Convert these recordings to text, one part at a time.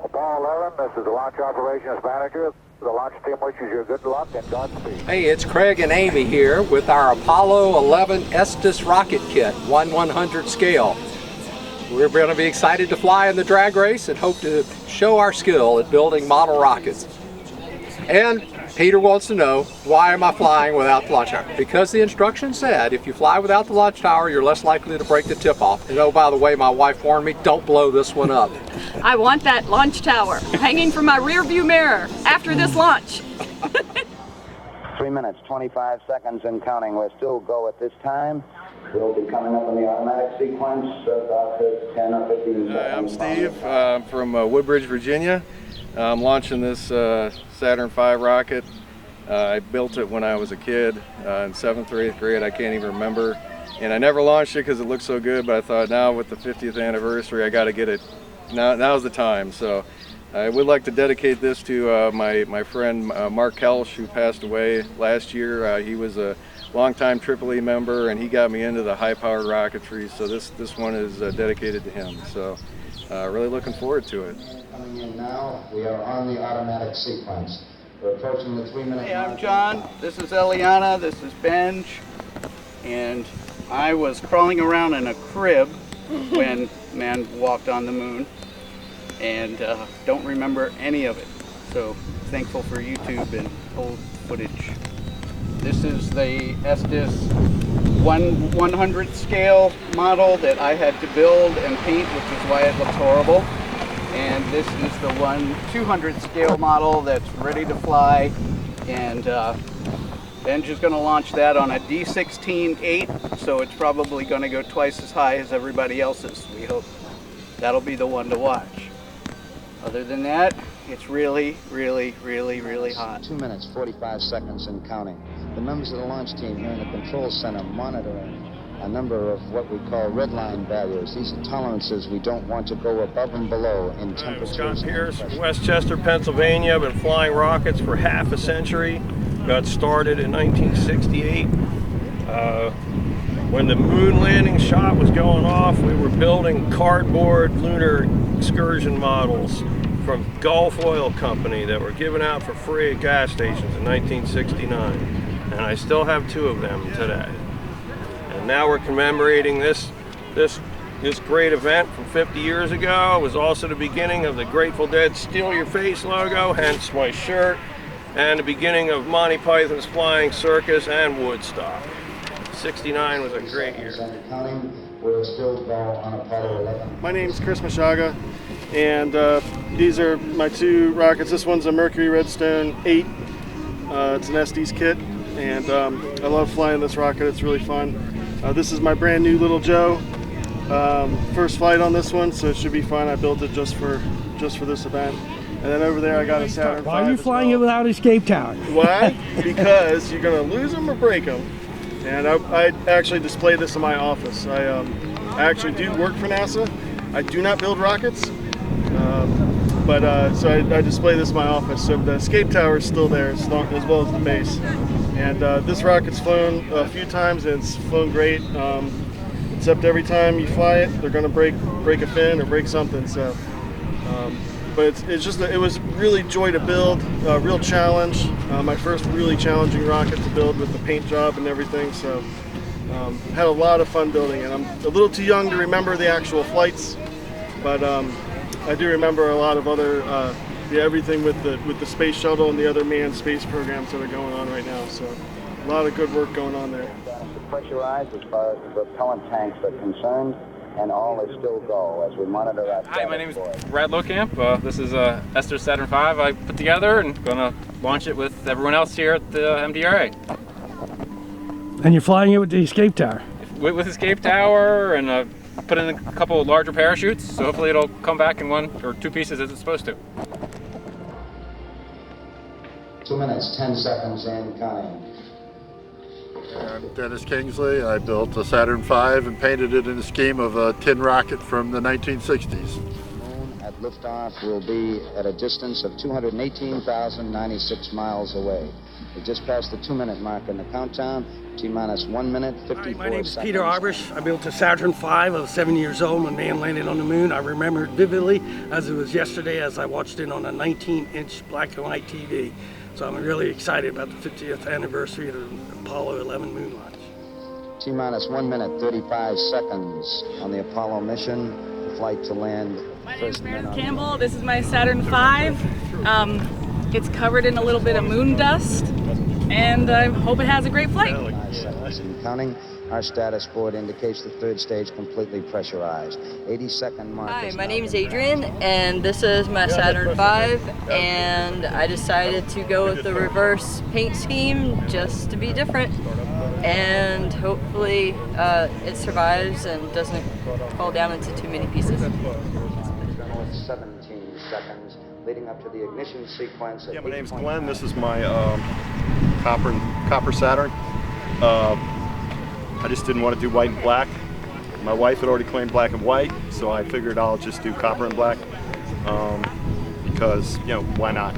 Apollo 11, this is the Launch Operations Manager. The launch team wishes you good luck and Godspeed. Hey, it's Craig and Amy here with our Apollo 11 Estes rocket kit, 1/100 scale. We're going to be excited to fly in the drag race and hope to show our skill at building model rockets. And Peter wants to know, why am I flying without the launch tower? Because the instructions said if you fly without the launch tower, you're less likely to break the tip off. And oh, by the way, my wife warned me, don't blow this one up. I want that launch tower hanging from my rear view mirror after this launch. 3 minutes, 25 seconds and counting. We're still go at this time. We'll be coming up in the automatic sequence about 10 or 15 seconds. I'm Steve. I'm from Woodbridge, Virginia. I'm launching this Saturn V rocket. I built it when I was a kid in 7th or 8th grade. I can't even remember. And I never launched it because it looked so good, but I thought now with the 50th anniversary, I got to get it. Now's the time. So I would like to dedicate this to my friend Mark Kelsch, who passed away last year. He was a longtime AAA member, and he got me into the high-powered rocketry. So this one is dedicated to him. So really looking forward to it. Coming in now, we are on the automatic sequence. We're approaching the 3 minute. Hey, I'm John. This is Eliana. This is Benj. And I was crawling around in a crib when man walked on the moon, and don't remember any of it. So thankful for YouTube and old footage. This is the Estes 1/100th scale model that I had to build and paint, which is why it looks horrible. And this is the 1/200th scale model that's ready to fly, and Benj is going to launch that on a D16-8, so it's probably going to go twice as high as everybody else's. We hope that'll be the one to watch. Other than that, it's really, really, really, really hot. 2 minutes, 45 seconds and counting. The members of the launch team here in the control center monitoring a number of what we call red line values. These are tolerances we don't want to go above and below in temperatures. I'm Scott Pierce from Westchester, Pennsylvania. I've been flying rockets for half a century. Got started in 1968. When the moon landing shot was going off, we were building cardboard lunar excursion models from Gulf Oil Company that were given out for free at gas stations in 1969. And I still have 2 of them today. And now we're commemorating this great event from 50 years ago. It was also the beginning of the Grateful Dead Steal Your Face logo, hence my shirt, and the beginning of Monty Python's Flying Circus and Woodstock. 69 was a great year. We're still go on Apollo 11. My name's Chris Mashaga, and these are my 2 rockets. This one's a Mercury Redstone 8. It's an Estes kit, and I love flying this rocket. It's really fun. This is my brand new little Joe. First flight on this one, so it should be fun. I built it just for this event. And then over there I got a Saturn V. Why are you flying it without escape tower? Why? Because you're going to lose them or break them. And I actually display this in my office. I actually do work for NASA. I do not build rockets, so I display this in my office. So the escape tower is still there, as well as the base. And this rocket's flown a few times, and it's flown great. Except every time you fly it, they're going to break a fin or break something. So, but it was really joy to build, a real challenge. My first really challenging rocket to build with the paint job and everything. So, had a lot of fun building it. I'm a little too young to remember the actual flights, but I do remember a lot of other everything with the space shuttle and the other manned space programs that are going on right now. So, a lot of good work going on there. Pressurized as far as the propellant tanks are concerned, and all is still go as we monitor that. Hi, my name is Brad Lowcamp. This is Estes Saturn V I put together and going to launch it with everyone else here at the MDRA. And you're flying it with the escape tower? With escape tower, and put in a couple of larger parachutes, so hopefully it'll come back in 1 or 2 pieces as it's supposed to. 2 minutes, 10 seconds and counting. I'm Dennis Kingsley. I built a Saturn V and painted it in the scheme of a tin rocket from the 1960s. At liftoff, we'll be at a distance of 218,096 miles away. We just passed the 2-minute mark in the countdown. T-minus 1 minute, 54 seconds. My name's Peter Arbish. I built a Saturn V. I was 7 years old when man landed on the moon. I remember it vividly as it was yesterday as I watched it on a 19-inch black and white TV. So I'm really excited about the 50th anniversary of the Apollo 11 moon launch. T-minus 1 minute, 35 seconds on the Apollo mission. The flight to land. My name is Meredith Campbell. This is my Saturn V. It's covered in a little bit of moon dust, and I hope it has a great flight. 5 seconds and counting. Our status board indicates the third stage completely pressurized. 80-second mark. Hi, my name is Adrian, and this is my Saturn V, and I decided to go with the reverse paint scheme just to be different, and hopefully it survives and doesn't fall down into too many pieces. 17 seconds leading up to the ignition sequence. Yeah, my name's Glenn. This is my copper Saturn. I just didn't want to do white and black. My wife had already claimed black and white, so I figured I'll just do copper and black because, you know, why not?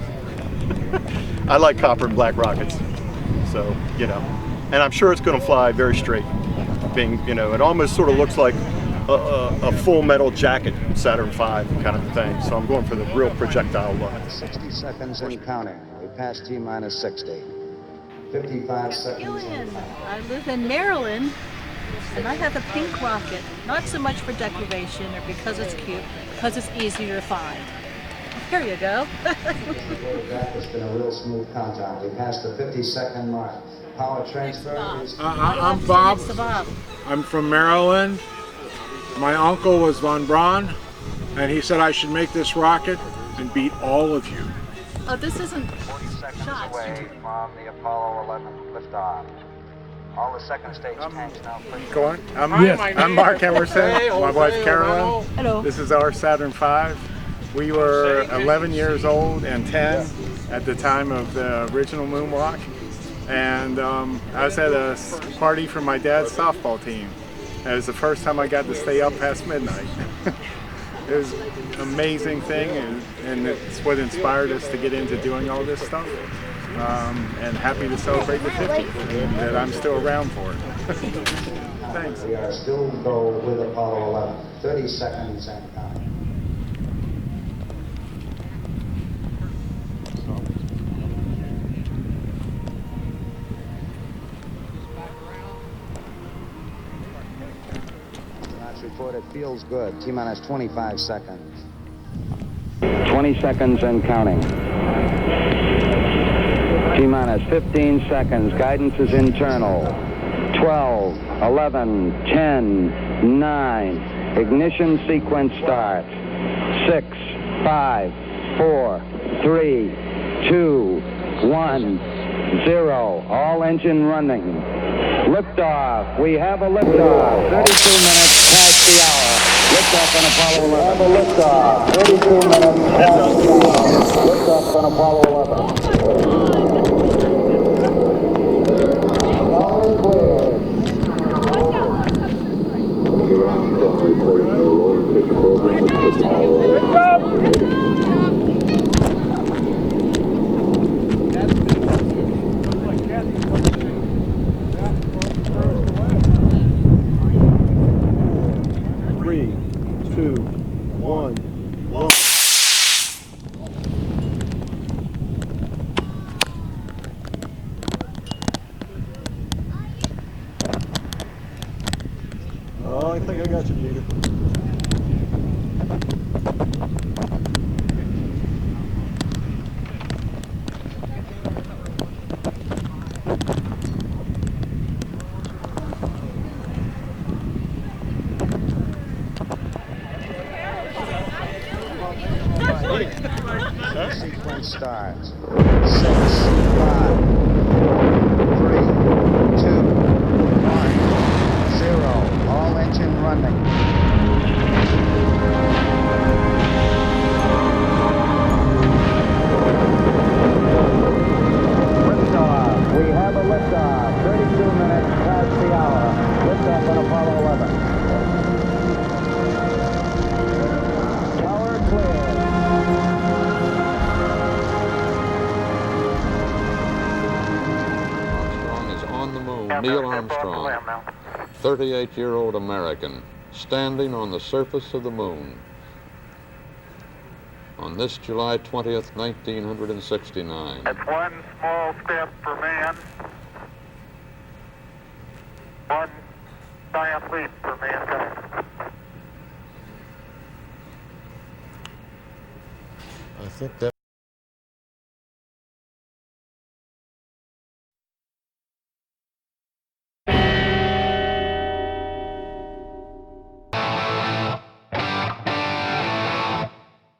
I like copper and black rockets, so, you know, and I'm sure it's going to fly very straight. Being, you know, it almost sort of looks like a full metal jacket Saturn V kind of thing, so I'm going for the real projectile look. 60 seconds and counting. We passed T-minus 60. 55 seconds. I live in Maryland, and I have a pink rocket. Not so much for decoration or because it's cute, because it's easier to find. Here you go. It's been a real smooth countdown. We passed the 50-second mark. Power transfer is... I'm Bob. I'm from Maryland. My uncle was von Braun, and he said I should make this rocket and beat all of you. Oh, this isn't 40 seconds away from the Apollo 11 liftoff. All the second stage tanks now. Go on. I'm Mark Emerson. My wife Carolyn. Hello. This is our Saturn V. We were 11 years old and 10 at the time of the original moonwalk, and I was at a party for my dad's softball team. It was the first time I got to stay up past midnight. It was an amazing thing, and it's what inspired us to get into doing all this stuff. And happy to celebrate the 50th, and that I'm still around for it. Thanks. We are still go with Apollo 11. 30 seconds and counting. Report, it feels good. T-minus 25 seconds. 20 seconds and counting. T-minus 15 seconds. Guidance is internal. 12, 11, 10, 9. Ignition sequence starts. 6, 5, 4, 3, 2, 1, 0. All engine running. Liftoff. We have a liftoff. 32 minutes past the hour. Liftoff on Apollo 11. We have a liftoff. 32 minutes past the hour. Liftoff on Apollo 3, 2, 1, launch. Oh, I think I got you, Peter. Sequence starts. 6, 5, 4, 3, 2, 1, 0. All engine running. Liftoff. We have a liftoff. 32 minutes past the hour. Liftoff on Apollo 11. Tower clear. Neil Armstrong, 38-year-old American, standing on the surface of the moon on this July 20th, 1969. It's one small step for man, one giant leap for mankind. I think that